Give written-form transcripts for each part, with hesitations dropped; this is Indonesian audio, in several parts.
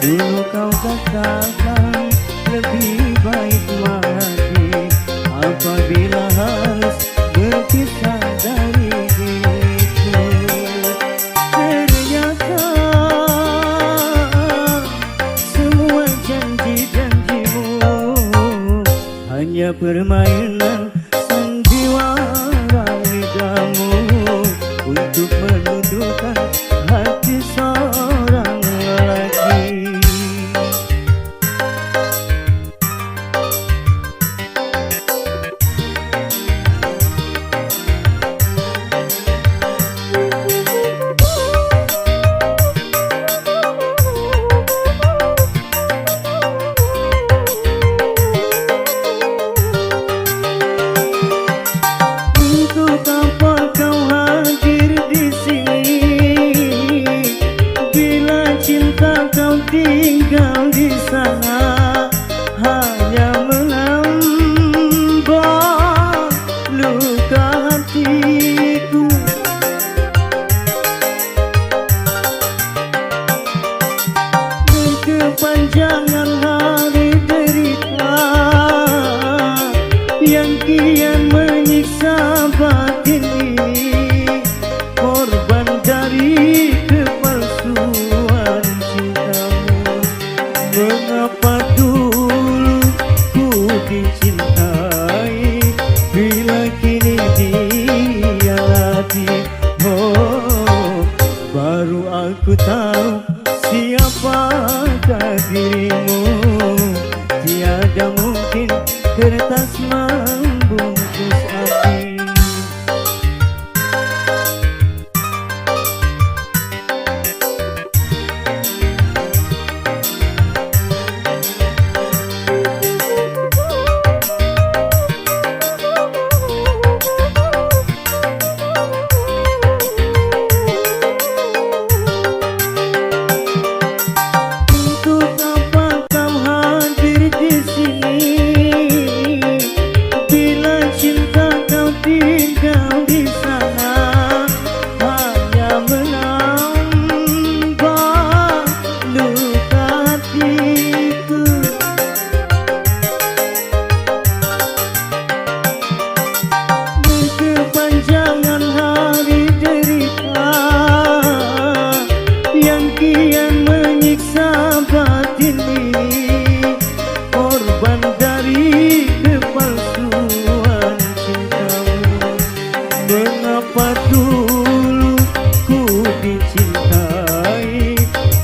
Dulu kau katakan lebih baik mati apabila harus berpisah dari diriku. Ternyata semua janji-janjimu hanya permainan sandiwara lidahmu untuk menundukkan hati seorang lelaki. Untuk apa kau hadir di sini bila cinta kau tinggal di sana, hanya menambah luka hatiku. Berkepanjangan hari derita yang kian menyiksa batin ini, korban dari kepalsuan cintamu. Mengapa dulu ku dicintai bila kini dihianati? Oh, baru aku tahu siapakah dirimu. Tiada mungkin kertas membungkus api. Untuk apa kau hadir di sini bila cinta kau tinggal di sana, hanya menambah luka hatiku. Berkepanjangan hari derita yang kian menyiksa batin ini, korban dari kepalsuan cintamu. Mengapa dulu ku dicintai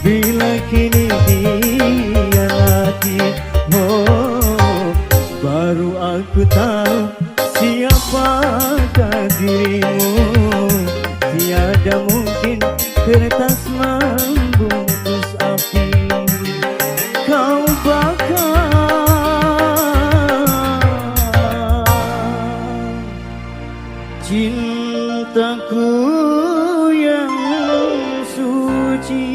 bila kini dihianati? Oh, baru aku tahu siapakah dirimu. Tiada mungkin kertas membungkus api. Kau bakar cintaku yang suci.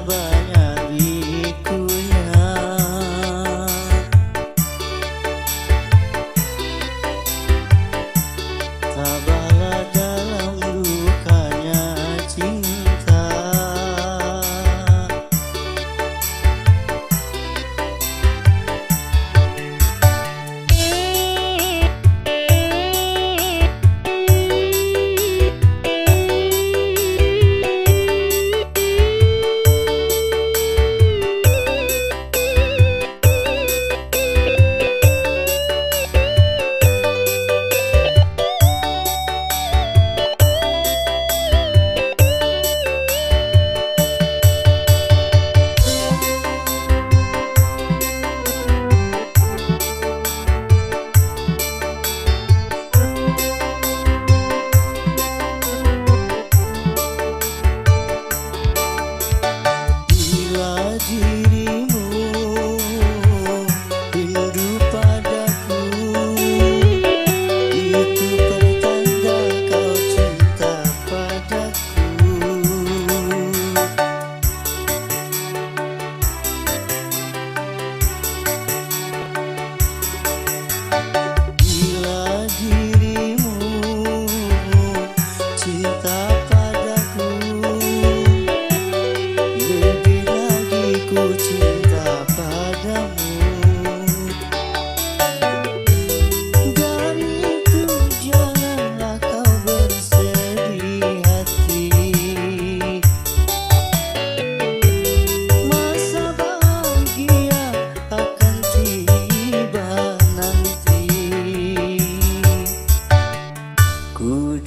banyak likunya. Tabahlah dalam dukanya cinta.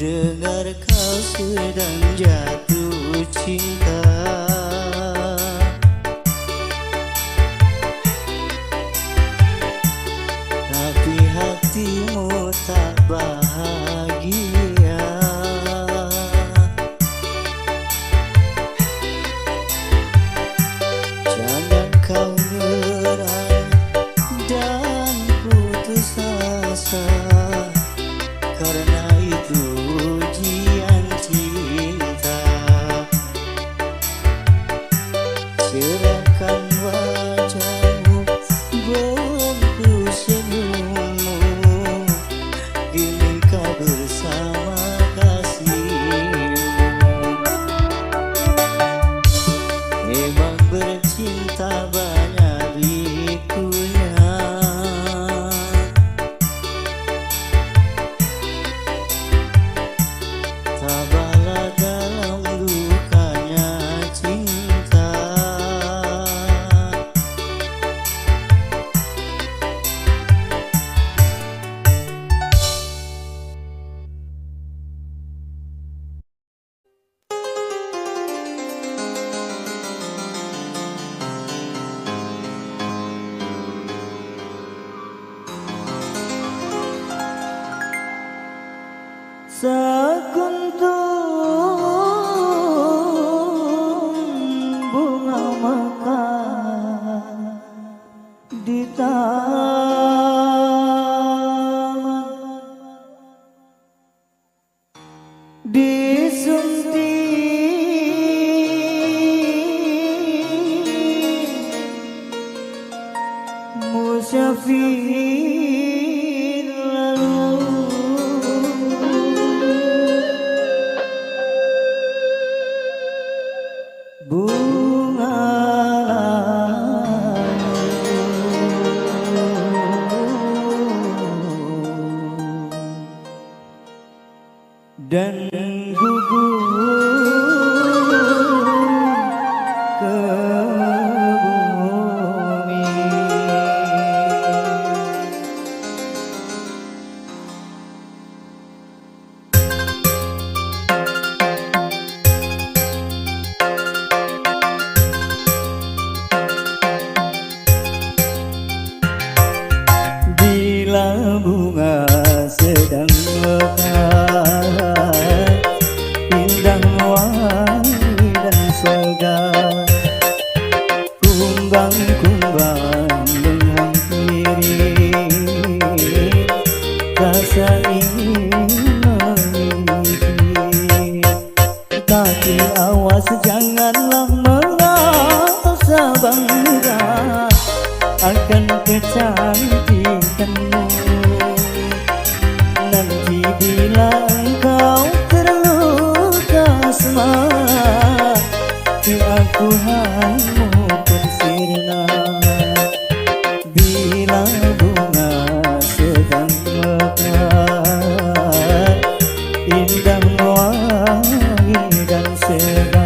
Dengar kau sedang jatuh cinta, tapi hatimu tak bahagia. Jangan kau nyerah dan putus asa, karena itu ujian cinta. Serahkan wajahmu, bentuk senyummu, kini kau bersama kasihmu. Memang bercinta banyak likunya. Tabahlah dalam dukanya cinta. Sekuntum bunga mekar di taman, disuntik musyafir lalu. Bunga dan gugur ke bumi. Bila bunga sedang mekar, indah wangi dan segar, kumbang-kumbang menghampiri, rasa ingin memiliki. Tapi awas janganlah mengalah, kamu pun sirna. Bila bunga sedang mekar, indah wangi dan segar.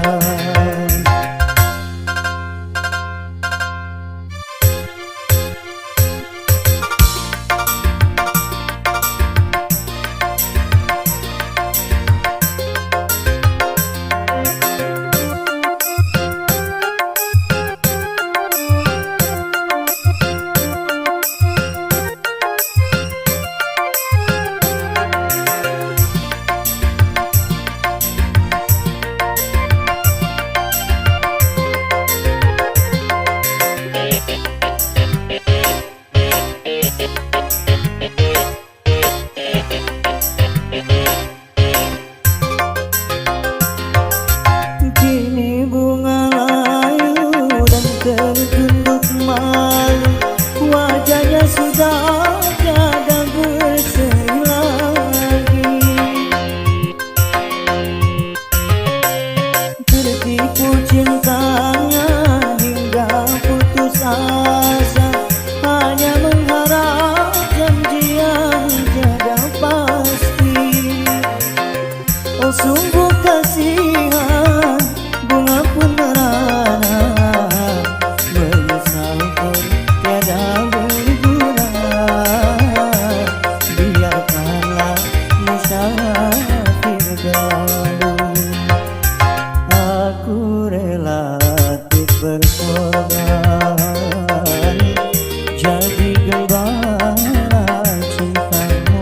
Kini bunga layu dan tertunduk malu, wajahnya sudah tiada berseri lagi. Tertipu cintanya hingga putus asa, hanya mengharap janji yang tiada pasti. Oh sungguh kasihan, bunga pun merana, menyesal pun tiada berguna. Biarkanlah musafir berlalu, aku rela berkorban jadi gembala cintamu.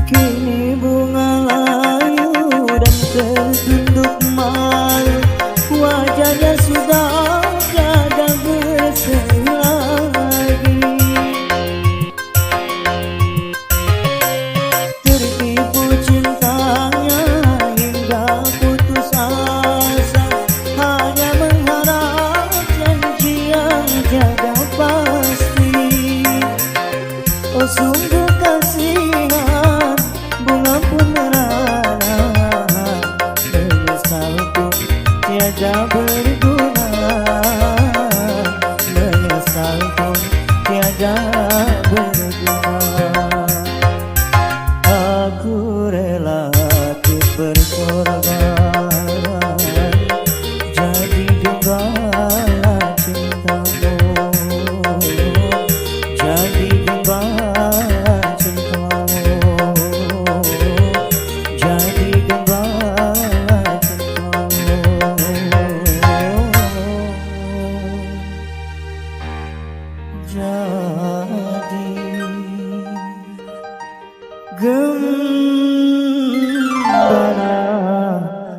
Kini bunga layu dan tertunduk malu, wajahnya sudah tiada berseri lagi. Tertipu cintanya hingga putus asa, hanya mengharap janji yang tiada pasti. Oh sungguh kasihan, bunga pun merana, menyesal pun tiada berguna. Menyesal pun tiada berguna. Aku rela berkorban jadi gembala cintamu, jadi gembala cintamu, jadi gembala cintamu, jadi gembala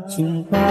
cintamu.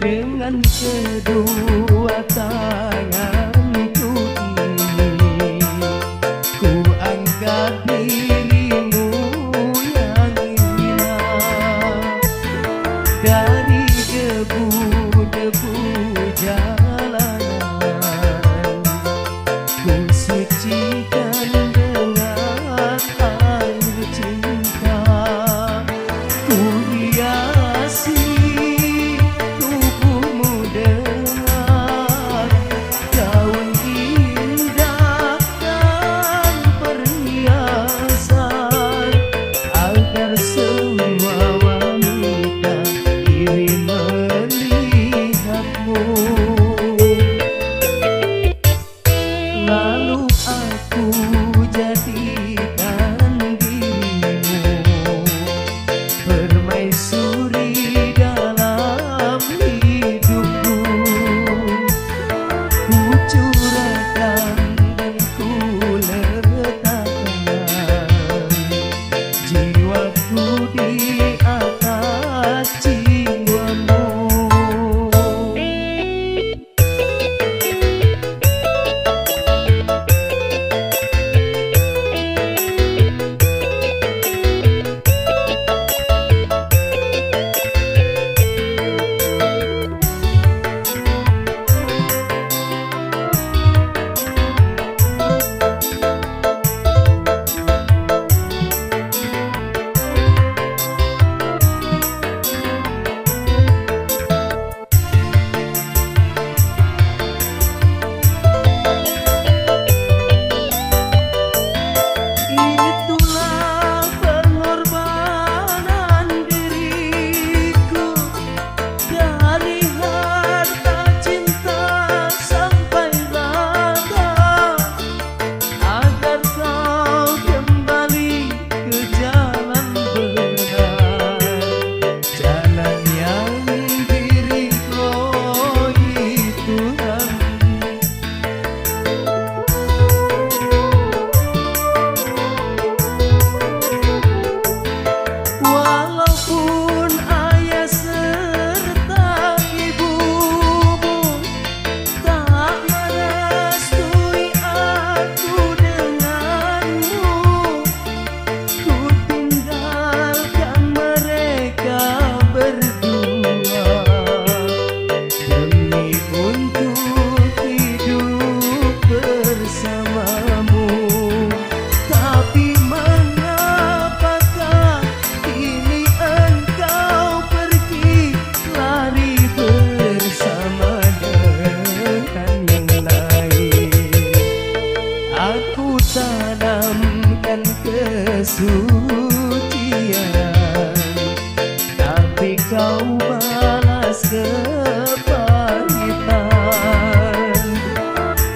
Dengan kedua tanganku ini ku angkat dirimu yang hina dari debu-debu jalan. kesucian, tapi kau balas kepahitan.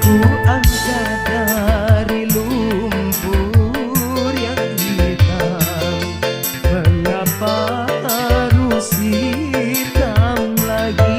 Ku angkat dari lumpur yang hitam, mengapa harus hitam lagi?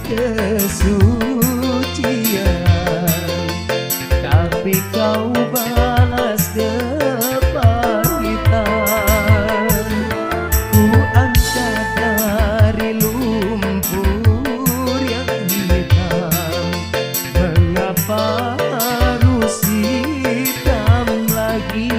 Kesucian, tapi kau balas kepahitan. Ku angkat dari lumpur yang hitam, mengapa harus hitam lagi?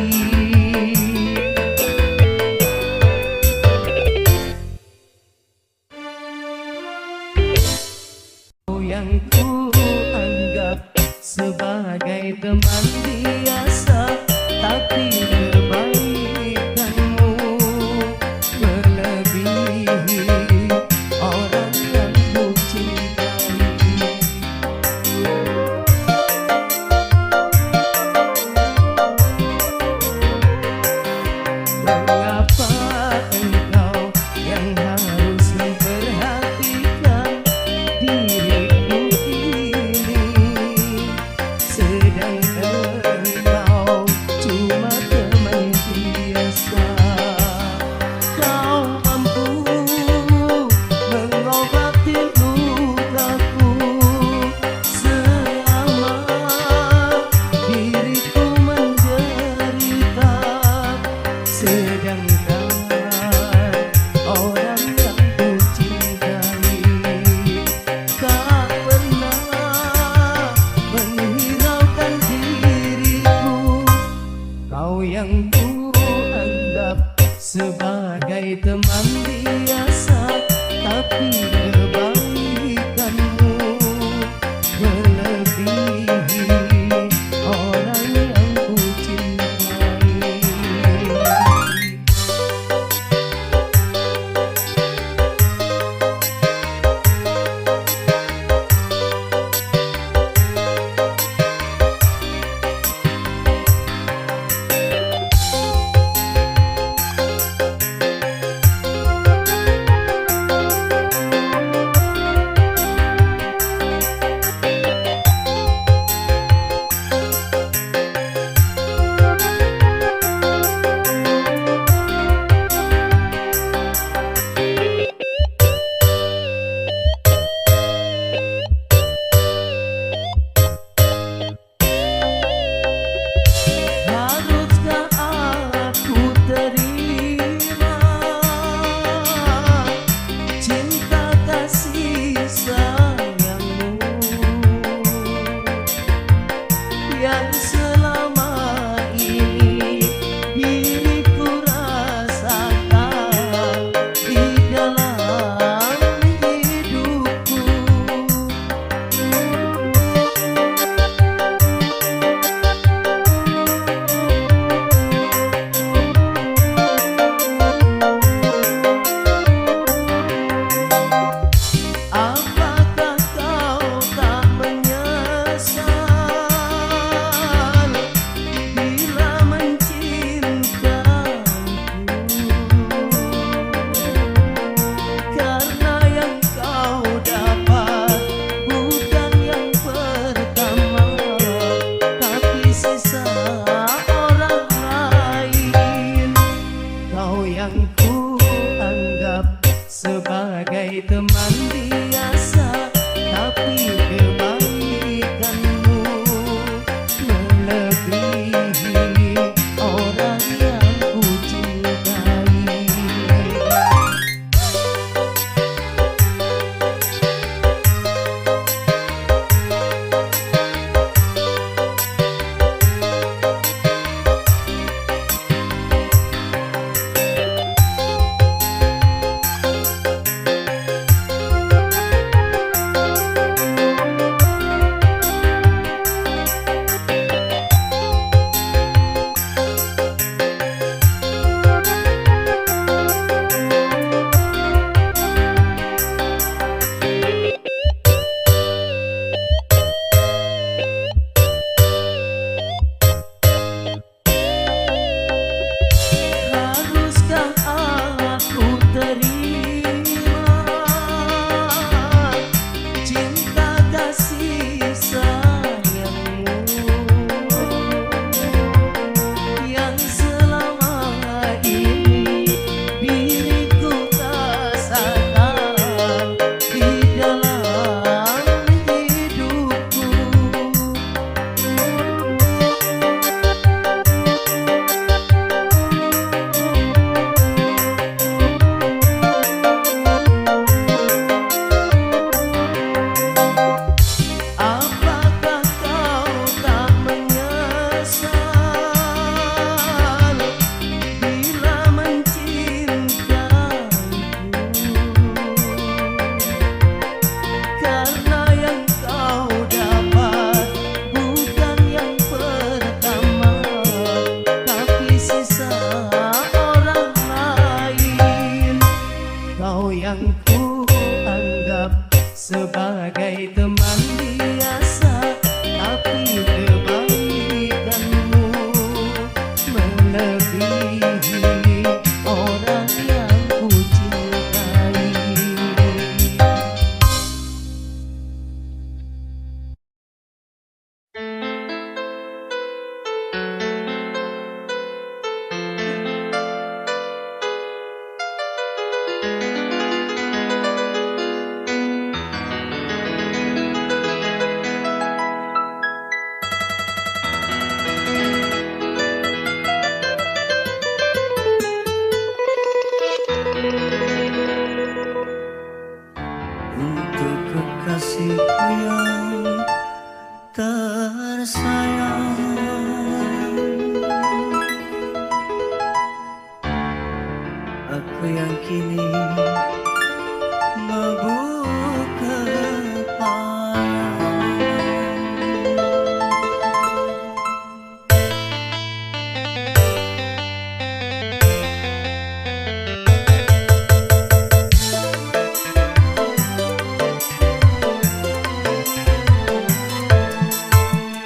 Yang ku anggap sebagai teman biasa, tapi kebaikanmu melebihi orang yang ku cintai. Mengapa engkau yang harus memperhatikan diriku ini, sedang engkau cuma teman biasa? Kau mampu mengobati lukaku selama diriku menderita, sedangkan orang yang ku cintai tak pernah menghiraukan diriku. Kau yang ku anggap sebagai teman biasa, tapi kebaikanmu melebihi orang yang ku cintai. yang ku anggap sebagai teman biasa, tapi kebaikanmu melebihi orang yang ku cintai. Haruskah aku terima cinta kasih sayangmu yang selama ini diriku rasakan di dalam hidupku? Apakah kau tak menyesal bila mencintaiku? Karena yang kau dapat bukan yang pertama, tapi sisa orang lain. Kau yang ku anggap sebagai teman biasa, tapi kebaikanmu melebihi orang yang ku cintai. Untuk kekasihku yang tersayang, aku yang kini mabuk kepayang.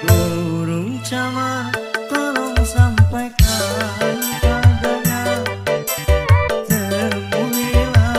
Burung camar tolong sampaikan padanya, temuilah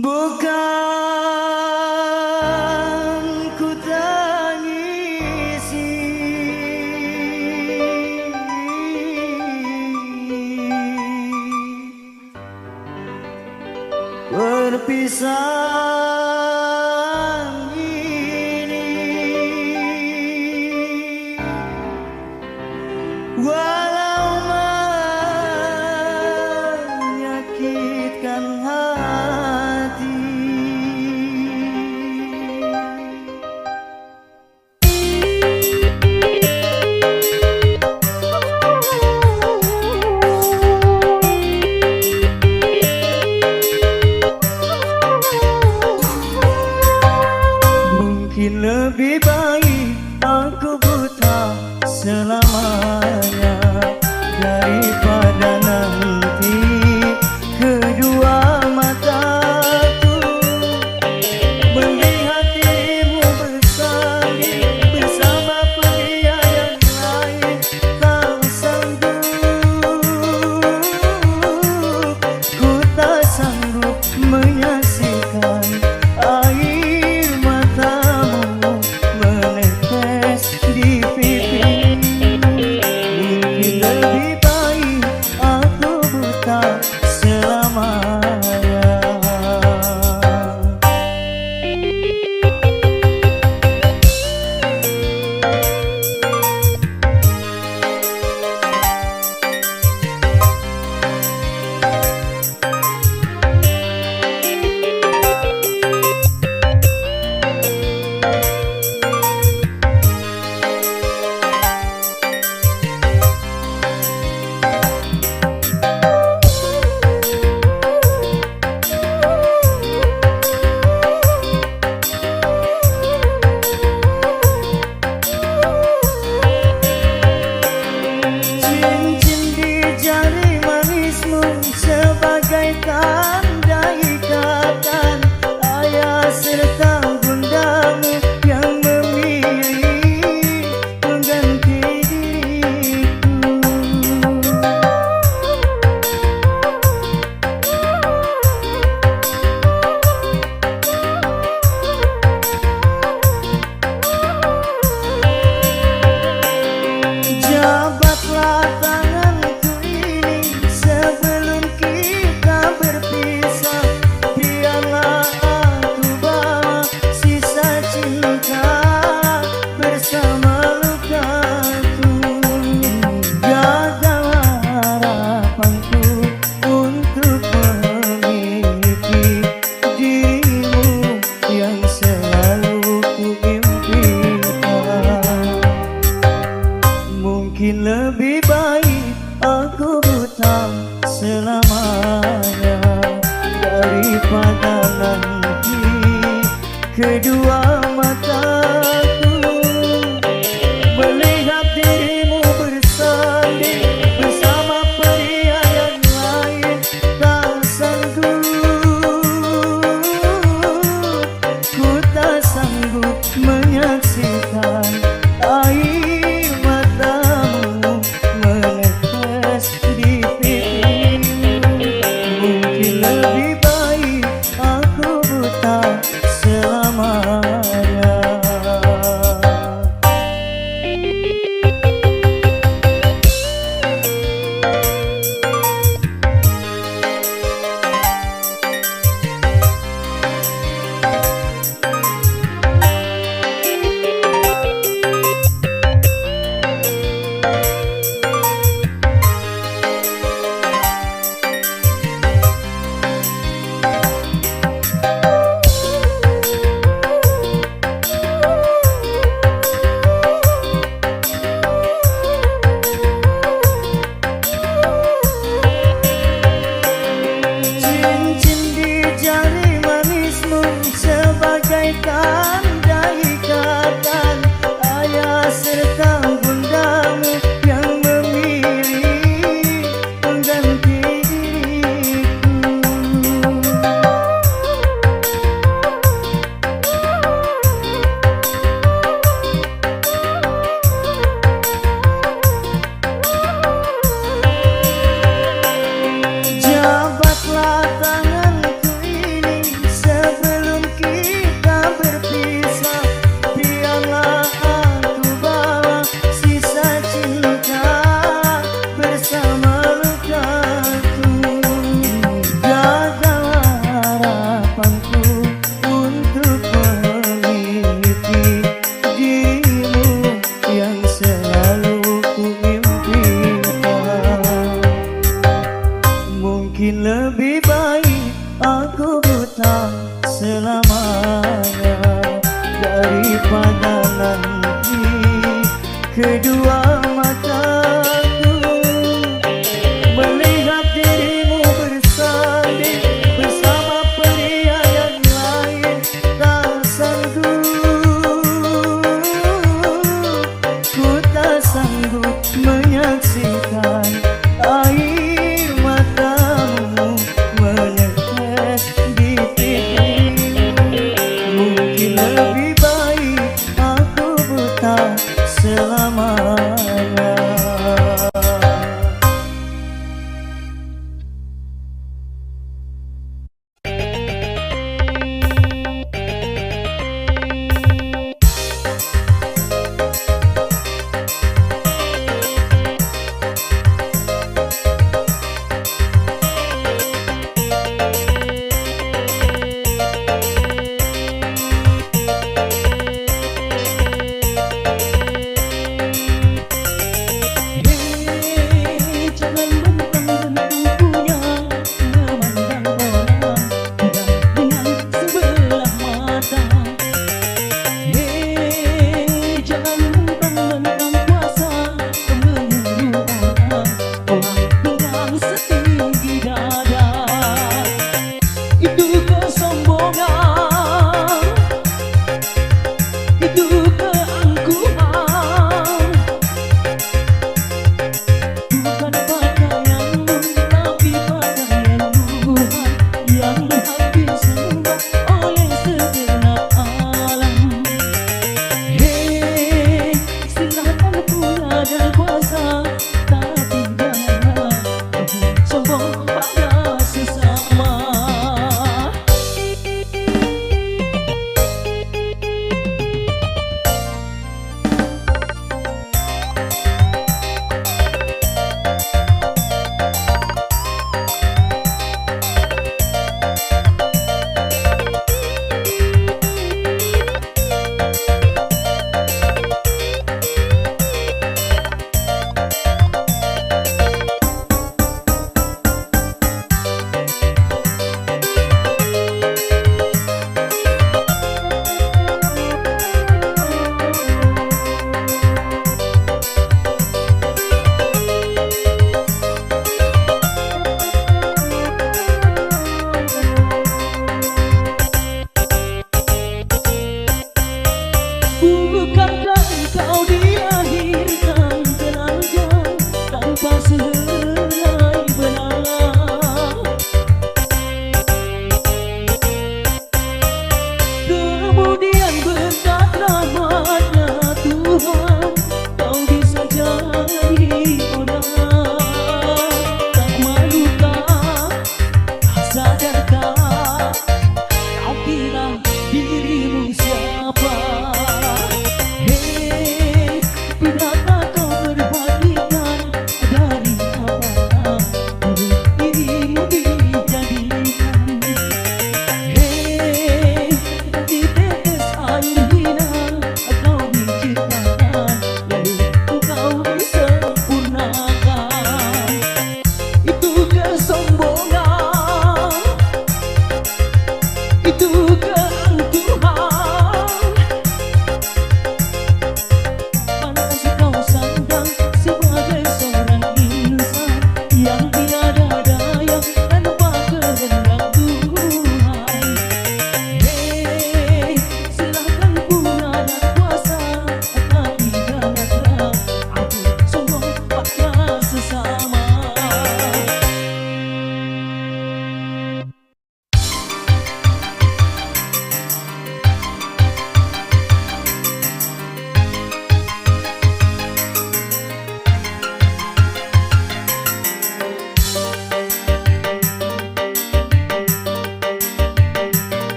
Bukan ku tangisi perpisahan ini, walau menyakitkan hati. Mungkin lebih baik aku buta selamanya daripada nanti kedua mataku melihat dirimu bersanding bersama pria yang lain. Tak sanggup, ku tak sanggup menyaksikan air matamu menetes di pipi. Mungkin lebih baik aku buta selamanya. Sebagai tanda ikatan ayah serta bundamu yang memilih mengganti diriku. Jabatlah tanganku ini sebelum kita berpisah. Biarlah aku bawa sisa cinta bersama lukaku. Gagalah harapanku untuk memiliki dirimu yang selalu ku impikan. Mungkin lebih baik aku buta selamanya daripada nanti kedua mataku melihat dirimu bersanding bersama pria yang lain. Tak sanggup, ku tak sanggup menyaksikan air matamu menetes di pipi. Mungkin lebih baik aku buta selamanya. Tanda ikatan ayah serta bundamu yang memilih mengganti diriku. Jabatlah tanganku ini buta selamanya, daripada nanti kedua mataku melihat dirimu bersanding bersama pria yang lain. Tak sanggup, ku tak sanggup menyaksikan air matamu menetes di pipiku. Mungkin lebih baik aku buta selamanya.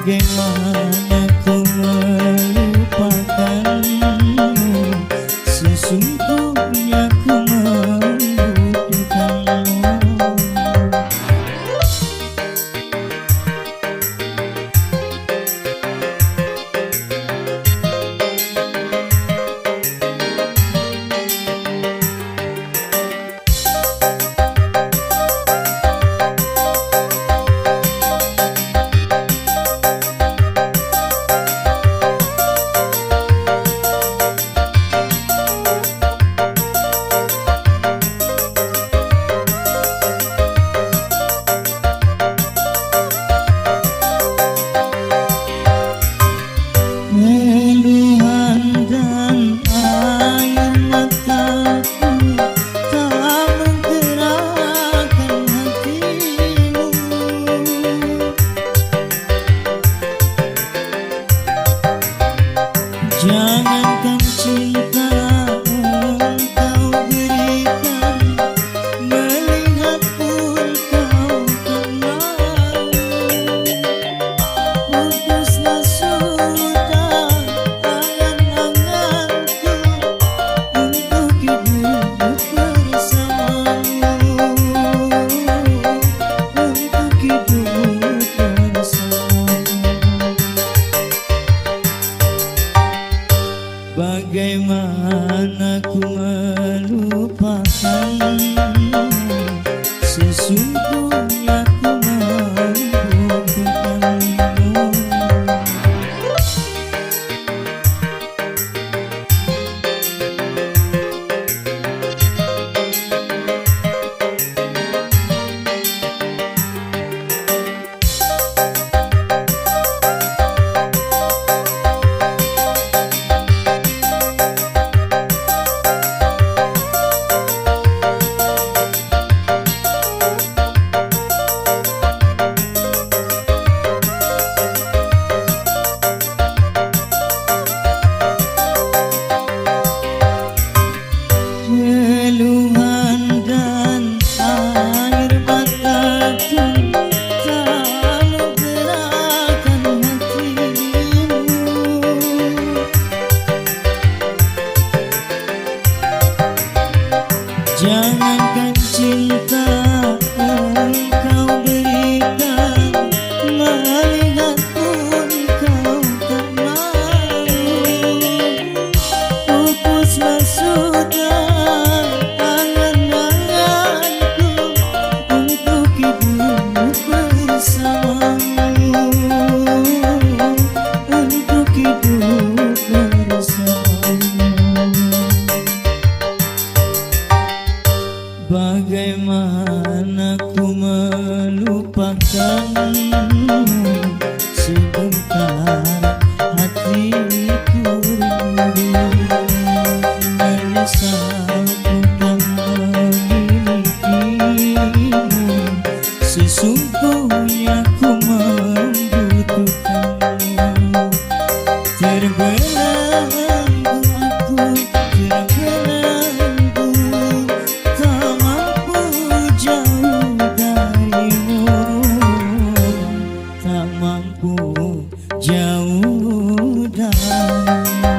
Bagaimana ku melupakanmu, sesungguhnya ku membutuhkanmu. Keluhan dan air mataku tak menggerakkan hatimu. Jangankan cinta engkau berikan, melihat pun kau tak mau. Putuslah sudah angan-anganku untuk hidup bersamamu, untuk hidup bersamamu. Bagaimana ku melupakanmu, sesungguhnya ku membutuhkanmu. Keluhan dan air mataku tak menggerakkan hatimu. Jangankan cinta engkau berikan, melihat pun kau tak mau. Pupuslah sudah angan-anganku untuk hidup bersamamu, untuk hidup bersamamu. Bagaimana ku melupakanmu, sebentar hatiku rindu, menyesal bukan memilikimu, sesungguhnya ku membutuhkanmu. Terbelenggu aku, terbelenggu, tak mampu jauh darimu, tak mampu jauh darimu.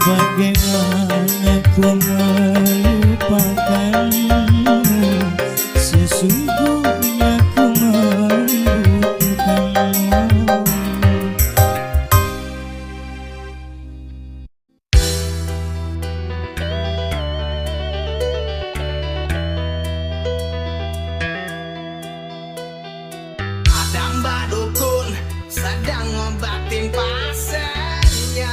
Bagaimana ku melupakanmu, sesungguhnya ku membutuhkanmu. Ada mbak dukun sedang ngobatin pasiennya.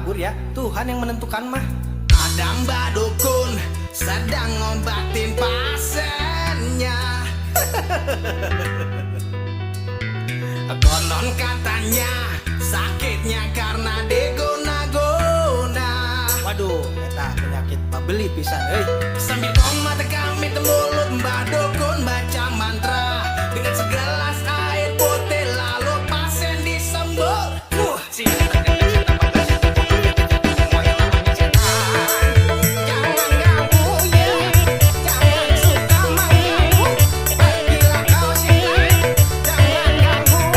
kabur ya, Tuhan yang menentukan mah. Ada mbak dukun sedang ngobatin pasiennya. Konon katanya sakitnya karena diguna-guna. Waduh, eta penyakit pabeli pisan Sambil kong mata kami mulut mbak dukun baca mantra dengan segelas air putih lalu pasien disembur. Jangan ganggu ya, jangan suka mengganggu. Bila kau cinta, jangan ganggu.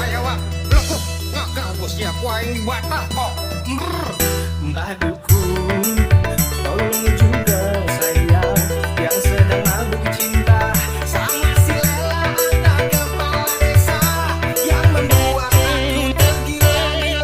Ayo wak, lekuk ngaganggu siapa yang batah kok. Mbah Dukun, tolong juga saya yang sedang mabuk cinta. Sama si Lela anak kepala desa yang membuat aku tergila-gila.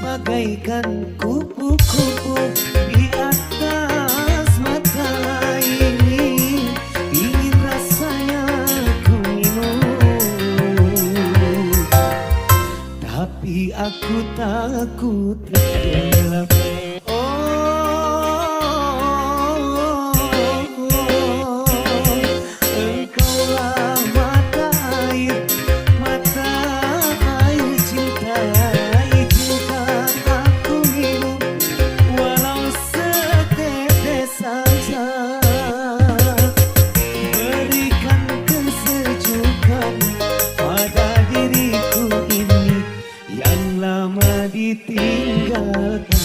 Bagaikan kupu-kupu di atas mata ini, ingin rasanya ku minum, tapi aku takut tenggelam. Engkaulah mata air cinta. Ditinggalkan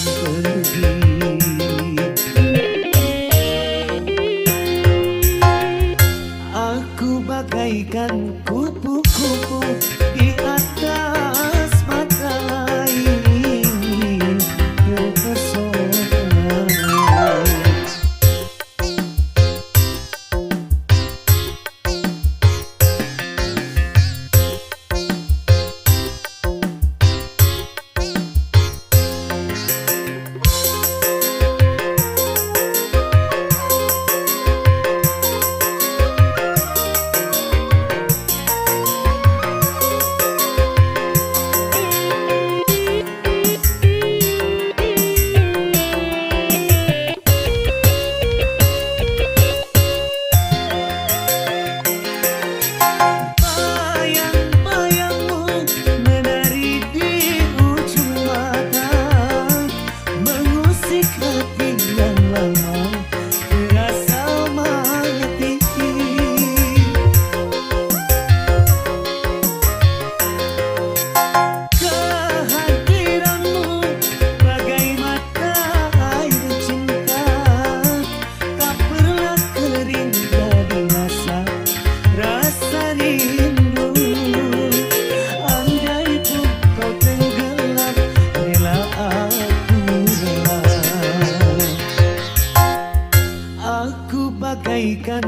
bagaikan